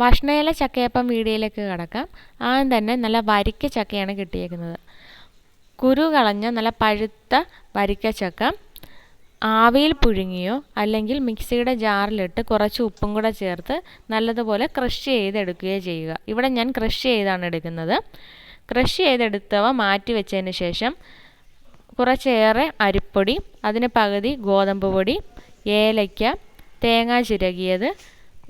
ഭക്ഷണയില ചക്കയപ്പം വീഡിയോയിലേക്ക് കടക്കാം. ആദ്യം തന്നെ നല്ല വരിക്ക ചക്കയാണ് കിട്ടിയേക്കുന്നത്. കുരു കളഞ്ഞ നല്ല പഴുത്ത വരിക്ക ചക്ക ആവിയിൽ പുഴുങ്ങിയോ അല്ലെങ്കിൽ മിക്സിയുടെ ജാറിലിട്ട് കുറച്ച് ഉപ്പും കൂടെ ചേർത്ത് നല്ലതുപോലെ ക്രഷ് ചെയ്തെടുക്കുകയോ ചെയ്യുക. ഇവിടെ ഞാൻ ക്രഷ് ചെയ്താണ് എടുക്കുന്നത്. ക്രഷ് ചെയ്തെടുത്തവ മാറ്റി വെച്ചതിന് ശേഷം കുറച്ചേറെ അരിപ്പൊടി, അതിന് പകുതി ഗോതമ്പ് പൊടി, ഏലയ്ക്ക, തേങ്ങ ചിരകിയത്,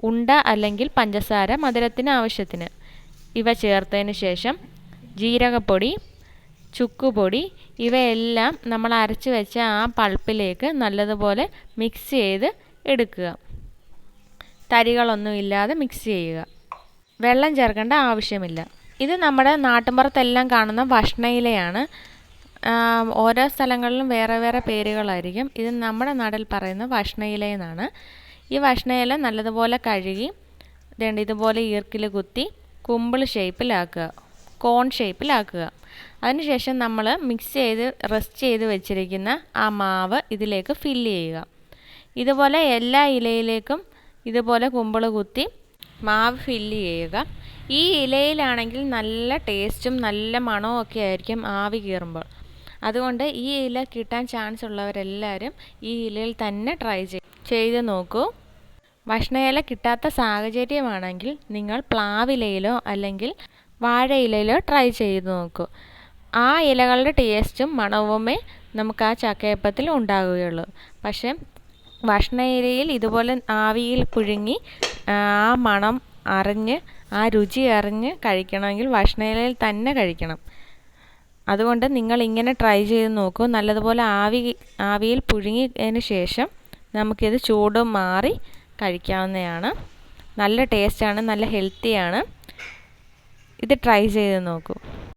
ഉണ്ട അല്ലെങ്കിൽ പഞ്ചസാര മധുരത്തിന് ആവശ്യത്തിന് ഇവ ചേർത്തതിന് ശേഷം ജീരകപ്പൊടി, ചുക്കുപൊടി ഇവയെല്ലാം നമ്മൾ അരച്ച് വെച്ച ആ പൾപ്പിലേക്ക് നല്ലതുപോലെ മിക്സ് ചെയ്ത് എടുക്കുക. തരികളൊന്നും ഇല്ലാതെ മിക്സ് ചെയ്യുക. വെള്ളം ചേർക്കേണ്ട ആവശ്യമില്ല. ഇത് നമ്മുടെ നാട്ടിൻപുറത്തെല്ലാം കാണുന്ന ഭക്ഷണയിലയാണ്. ഓരോ സ്ഥലങ്ങളിലും വേറെ വേറെ പേരുകളായിരിക്കും. ഇത് നമ്മുടെ നാട്ടിൽ പറയുന്ന ഭക്ഷണയില എന്നാണ്. ഈ ഭക്ഷണയില നല്ലതുപോലെ കഴുകി ഇതുപോലെ ഈർക്കിൽ കുത്തി കുമ്പിൾ ഷേപ്പിലാക്കുക, കോൺ ഷേപ്പിലാക്കുക. അതിനുശേഷം നമ്മൾ മിക്സ് ചെയ്ത് റെസ്റ്റ് ചെയ്ത് വെച്ചിരിക്കുന്ന ആ മാവ് ഇതിലേക്ക് ഫില്ല് ചെയ്യുക. ഇതുപോലെ എല്ലാ ഇലയിലേക്കും ഇതുപോലെ കുമ്പിൾ കുത്തി മാവ് ഫില്ല് ചെയ്യുക. ഈ ഇലയിലാണെങ്കിൽ നല്ല ടേസ്റ്റും നല്ല മണവും ഒക്കെ ആയിരിക്കും ആവി കയറുമ്പോൾ. അതുകൊണ്ട് ഈ ഇല കിട്ടാൻ ചാൻസ് ഉള്ളവരെല്ലാവരും ഈ ഇലയിൽ തന്നെ ട്രൈ ചെയ്ത് നോക്കൂ. ഭക്ഷണയില കിട്ടാത്ത സാഹചര്യമാണെങ്കിൽ നിങ്ങൾ പ്ലാവിലയിലോ അല്ലെങ്കിൽ വാഴയിലയിലോ ട്രൈ ചെയ്ത് നോക്കൂ. ആ ഇലകളുടെ ടേസ്റ്റും മണവുമേ നമുക്ക് ആ ചക്കയപ്പത്തിൽ ഉണ്ടാകുകയുള്ളൂ. പക്ഷേ ഭക്ഷണയിലയിൽ ഇതുപോലെ ആവിയിൽ പുഴുങ്ങി ആ മണം അറിഞ്ഞ് ആ രുചി അറിഞ്ഞ് കഴിക്കണമെങ്കിൽ ഭക്ഷണയിലയിൽ തന്നെ കഴിക്കണം. അതുകൊണ്ട് നിങ്ങൾ ഇങ്ങനെ ട്രൈ ചെയ്ത് നോക്കൂ. നല്ലതുപോലെ ആവിയിൽ പുഴുങ്ങിയതിന് ശേഷം നമുക്കിത് ചൂട് മാറി കഴിക്കാവുന്നതാണ്. നല്ല ടേസ്റ്റാണ്, നല്ല ഹെൽത്തിയാണ്. ഇത് ട്രൈ ചെയ്ത് നോക്കൂ.